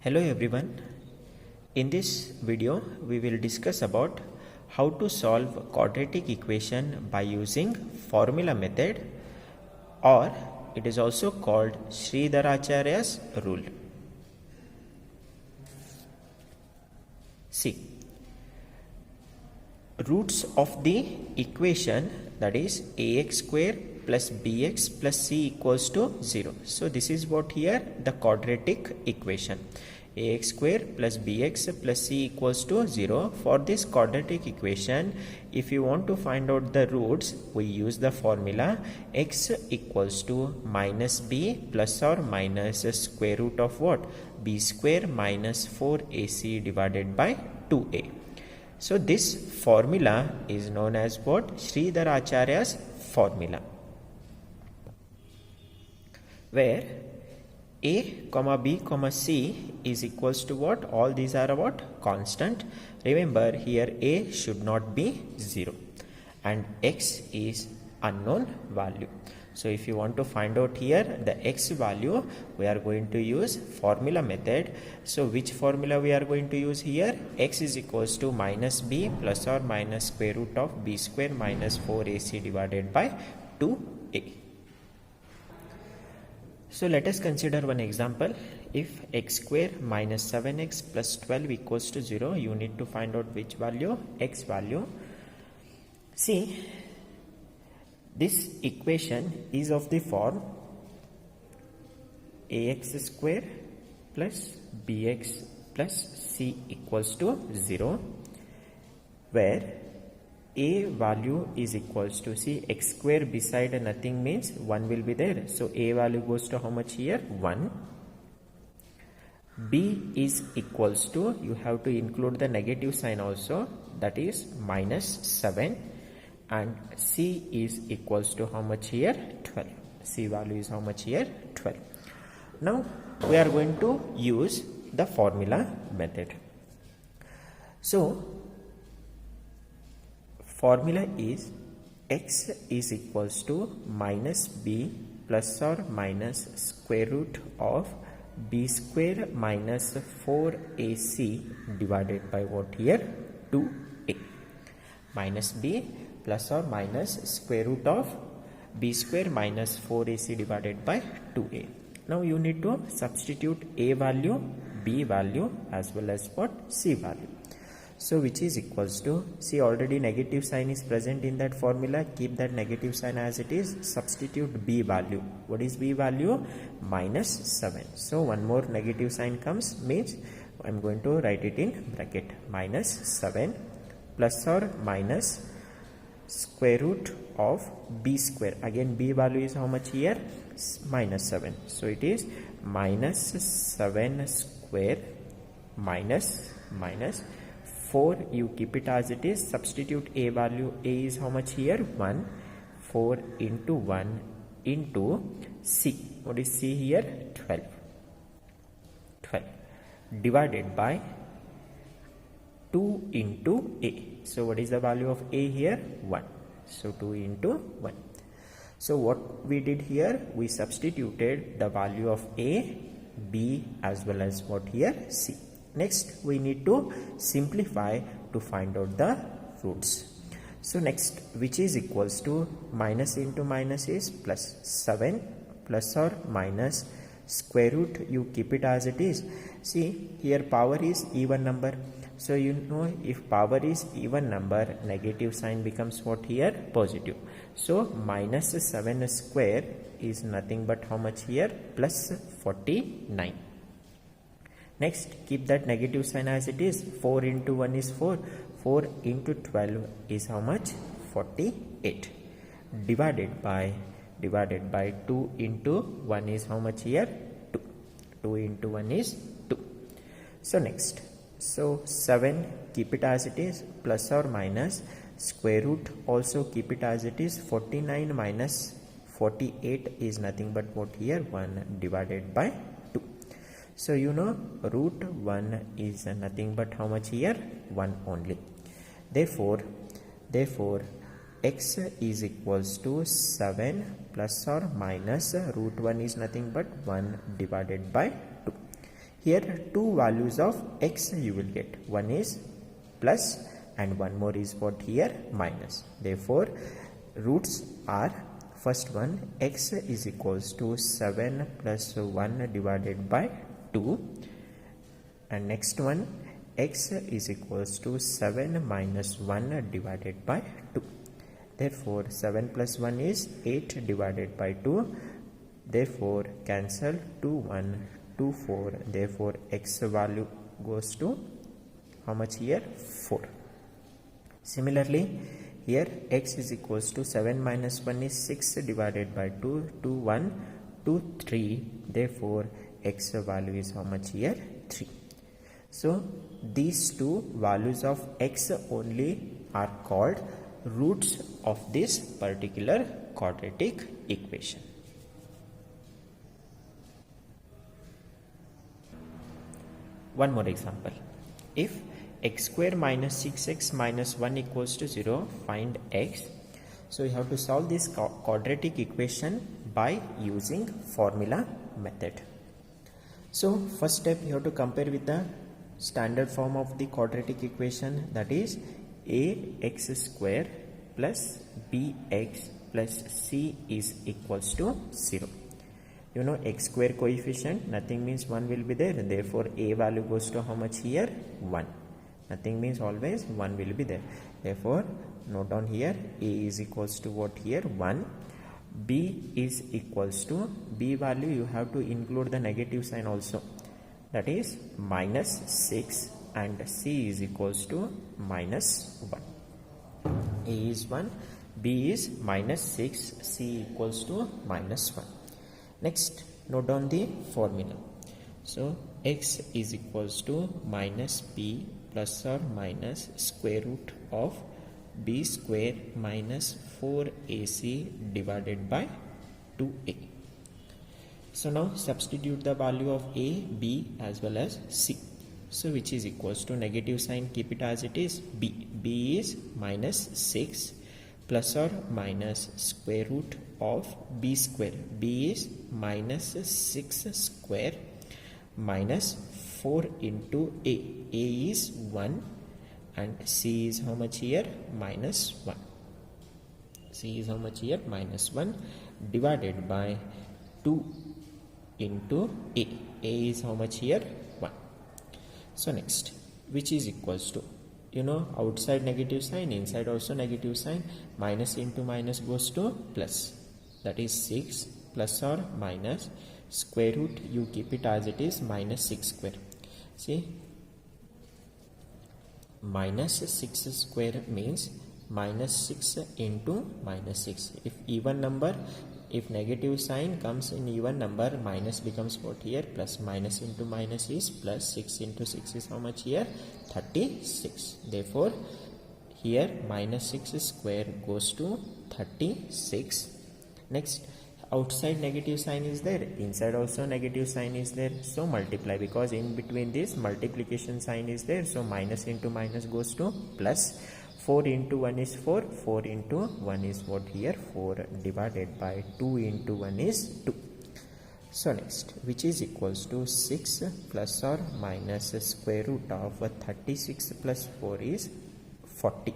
Hello everyone. In this video we will discuss about how to solve quadratic equation by using formula method, or it is also called Sridharacharya's rule. See, roots of the equation, that is ax square plus bx plus c equals to 0. So this is what here the quadratic equation, ax square plus bx plus c equals to 0. For this quadratic equation, if you want to find out the roots, we use the formula x equals to minus b plus or minus square root of what? B square minus 4ac divided by 2a. So this formula is known as what? Sridharacharya's formula, where a comma b comma c is equals to what? All these are what? Constant. Remember, here a should not be 0 and x is unknown value. So if you want to find out here the x value, we are going to use formula method. So which formula we are going to use here? X is equals to minus b plus or minus square root of b square minus 4ac divided by 2a. So let us consider one example. If x square minus 7x plus 12 equals to 0, you need to find out which value? X value. See, this equation is of the form ax square plus bx plus c equals to 0, where a value is equals to, see, x square beside nothing means 1 will be there. So a value goes to how much here? 1. B is equals to, you have to include the negative sign also, that is minus 7. And c is equals to how much here? 12. C value is how much here? 12. Now we are going to use the formula method. So formula is x is equals to minus b plus or minus square root of b square minus 4ac divided by what here? 2a. Minus b plus or minus square root of b square minus 4ac divided by 2a. Now you need to substitute a value, b value as well as what? C value. So which is equals to, see, already negative sign is present in that formula. Keep that negative sign as it is. Substitute b value. What is b value? Minus 7. So one more negative sign comes, means I am going to write it in bracket. Minus 7 plus or minus square root of b square. Again b value is how much here? Minus 7. So it is minus 7 square minus 4. You keep it as it is. Substitute a value. A is how much here? 1. 4 into 1 into c. What is c here? 12. 12 divided by 2 into a. So what is the value of a here? 1. So 2 into 1. So what we did here? We substituted the value of a, b as well as what here? C. Next we need to simplify to find out the roots. So next, which is equals to minus into minus is plus 7 plus or minus square root, you keep it as it is. See, here power is even number. So you know, if power is even number, negative sign becomes what here? Positive. So minus 7 square is nothing but how much here? Plus 49. Next, keep that negative sign as it is. 4 into 1 is 4. 4 into 12 is how much? 48. Divided by 2 into 1 is how much here? 2. 2 into 1 is 2. So next, so 7, keep it as it is, plus or minus square root, also keep it as it is. 49 minus 48 is nothing but what here? 1 divided by 2. So you know, root 1 is nothing but how much here? 1 only. Therefore x is equals to 7 plus or minus root 1 is nothing but 1 divided by 2. here two values of x you will get. One is plus and one more is what here minus. Therefore roots are, first one x is equals to 7 plus 1 divided by 2, and next one x is equals to 7 minus 1 divided by 2. Therefore 7 plus 1 is 8 divided by 2. Therefore cancel 2 1 2 4. Therefore x value goes to how much here? 4. Similarly here x is equals to 7 minus 1 is 6 divided by 2, 2 1 2 3. Therefore x value is how much here? 3. So these two values of x only are called roots of this particular quadratic equation. One more example. If x square minus 6x minus 1 equals to 0, find x. So you have to solve this quadratic equation by using formula method. So first step, you have to compare with the standard form of the quadratic equation, that is ax square plus bx plus c is equals to 0. You know x square coefficient, nothing means 1 will be there. Therefore a value goes to how much here? 1. Nothing means always 1 will be there. Therefore note down here a is equals to what here? 1. B is equals to, b value you have to include the negative sign also, that is minus 6, and c is equals to minus 1. A is 1, b is minus 6, c equals to minus 1. Next note down the formula. So x is equals to minus b plus or minus square root of b square minus 4ac divided by 2a. So now substitute the value of a, b as well as c. So which is equals to, negative sign keep it as it is, b. b is minus 6 plus or minus square root of b square. b is minus 6 square minus 4 into a. a is 1 and c is how much here? Minus 1. c is how much here? Minus 1 divided by 2 into a. a is how much here? 1. So next, which is equals to, you know, outside negative sign, inside also negative sign, minus into minus goes to plus, that is 6 plus or minus square root, you keep it as it is, minus 6 square. See, minus 6 square means minus 6 into minus 6. If even number, if negative sign comes in even number, minus becomes what here? Plus. Minus into minus is plus. 6 into 6 is how much here? 36. Therefore here minus 6 square goes to 36. Next, outside negative sign is there, inside also negative sign is there, so multiply, because in between this multiplication sign is there. So minus into minus goes to plus. 4 into 1 is 4, 4 into 1 is what here? 4 divided by 2 into 1 is 2. So next, which is equals to 6 plus or minus square root of 36 plus 4 is 40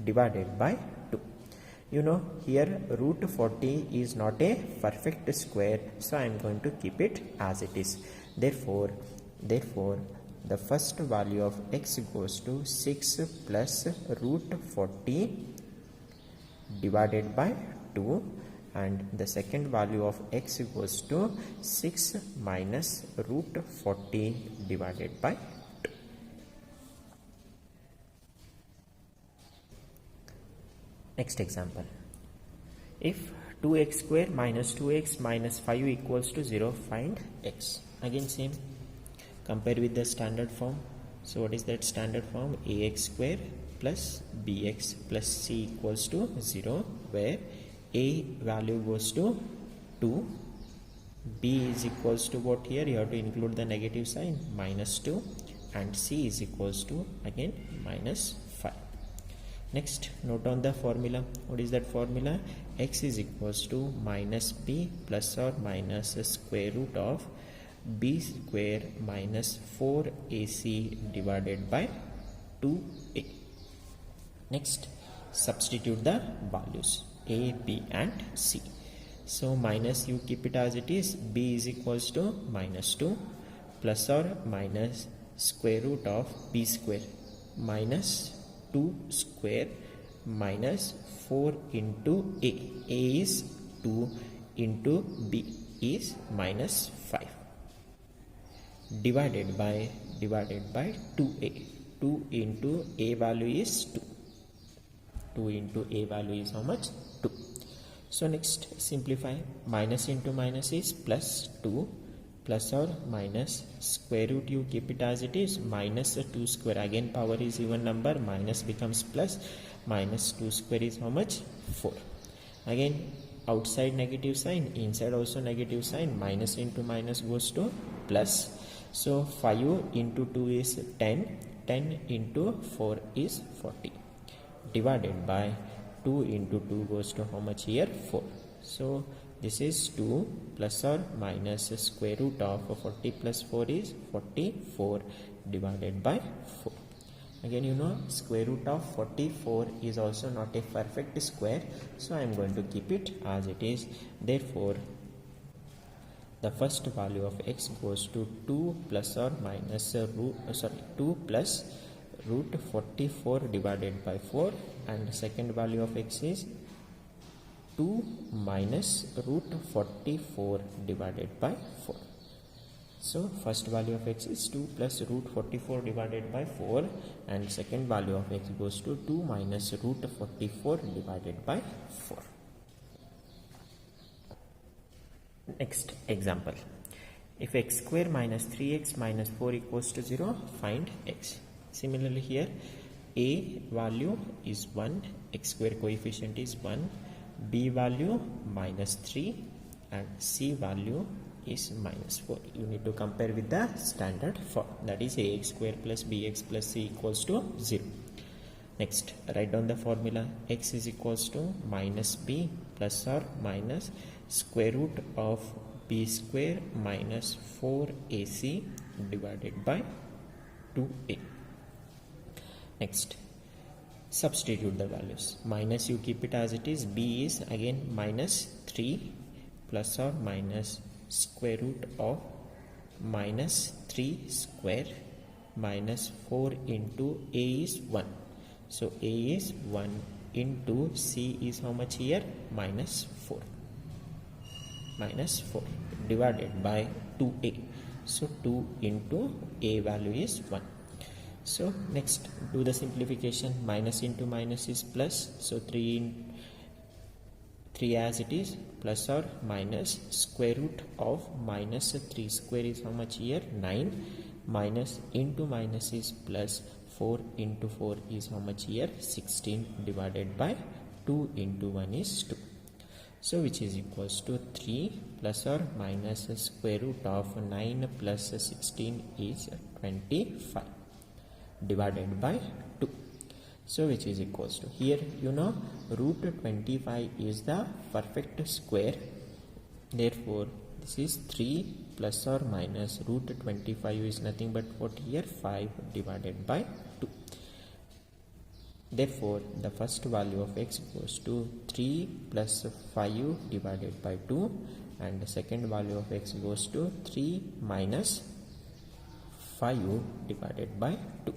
divided by 2. You know, here root 40 is not a perfect square, so I am going to keep it as it is. Therefore the first value of x goes to 6 plus root 40 divided by 2, and the second value of x goes to 6 minus root 40 divided by 2. Next example. If 2x square minus 2x minus 5 equals to 0, find x. Again same, compare with the standard form. So what is that standard form? ax square plus bx plus c equals to 0, where a value goes to 2, b is equals to what here? You have to include the negative sign, minus 2, and c is equals to again minus 5. Next, note down the formula. What is that formula? X is equals to minus b plus or minus square root of b square minus 4ac divided by 2a. Next, substitute the values a, b and c. So minus, you keep it as it is, b is equals to minus 2 plus or minus square root of b square minus 2 square minus 4 into a. A is 2 into b is minus 5 divided by 2a. 2 into a value is 2. 2 into a value is how much? 2. So next, simplify. Minus into minus is plus 2 plus or minus square root, you keep it as it is, minus 2 square. Again power is even number, minus becomes plus, minus 2 square is how much? 4. Again outside negative sign, inside also negative sign, minus into minus goes to plus. So 5 into 2 is 10, 10 into 4 is 40 divided by 2 into 2 goes to how much here? 4. So this is 2 plus or minus square root of 40 plus 4 is 44 divided by 4. Again, you know, square root of 44 is also not a perfect square, so I am going to keep it as it is. Therefore, the first value of x goes to 2 plus or minus 2 plus root 44 divided by 4, and the second value of x is 2 minus root 44 divided by 4. So first value of x is 2 plus root 44 divided by 4, and second value of x goes to 2 minus root 44 divided by 4. Next example. If x square minus 3x minus 4 equals to 0, find x. Similarly here, a value is 1, x square coefficient is 1, b value minus 3 and c value is minus 4. You need to compare with the standard form, that is ax square plus bx plus c equals to 0. Next, write down the formula. X is equals to minus b plus or minus square root of b square minus 4ac divided by 2a. Next, substitute the values. Minus, you keep it as it is, b is again minus 3 plus or minus square root of minus 3 square minus 4 into a is 1. So a is 1 into c is how much here? Minus 4. Minus 4 divided by 2a. So 2 into a value is 1. So next, do the simplification. Minus into minus is plus. So 3 as it is, plus or minus square root of minus 3 square is how much here? 9. Minus into minus is plus. 4 into 4 is how much here? 16 divided by 2 into 1 is 2. So which is equals to 3 plus or minus square root of 9 plus 16 is 25 divided by 2. So which is equals to, here you know root 25 is the perfect square. Therefore this is 3 plus or minus root 25 is nothing but what here? 5 divided by 2. Therefore the first value of x goes to 3 plus 5 divided by 2, and the second value of x goes to 3 minus 5 divided by 2.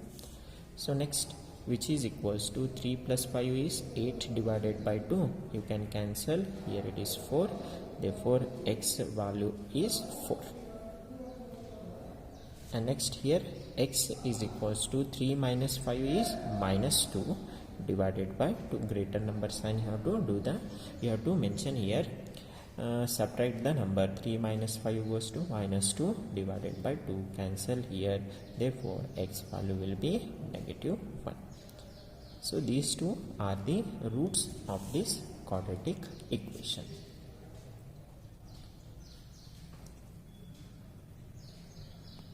So next, which is equals to 3 plus 5 is 8 divided by 2. You can cancel, here it is 4. Therefore x value is 4. And next here, x is equals to 3 minus 5 is minus 2 divided by 2. Greater number sign you have to mention here. Subtract the number. 3 minus 5 goes to minus 2 divided by 2. Cancel here. Therefore x value will be negative 1. So these two are the roots of this quadratic equation.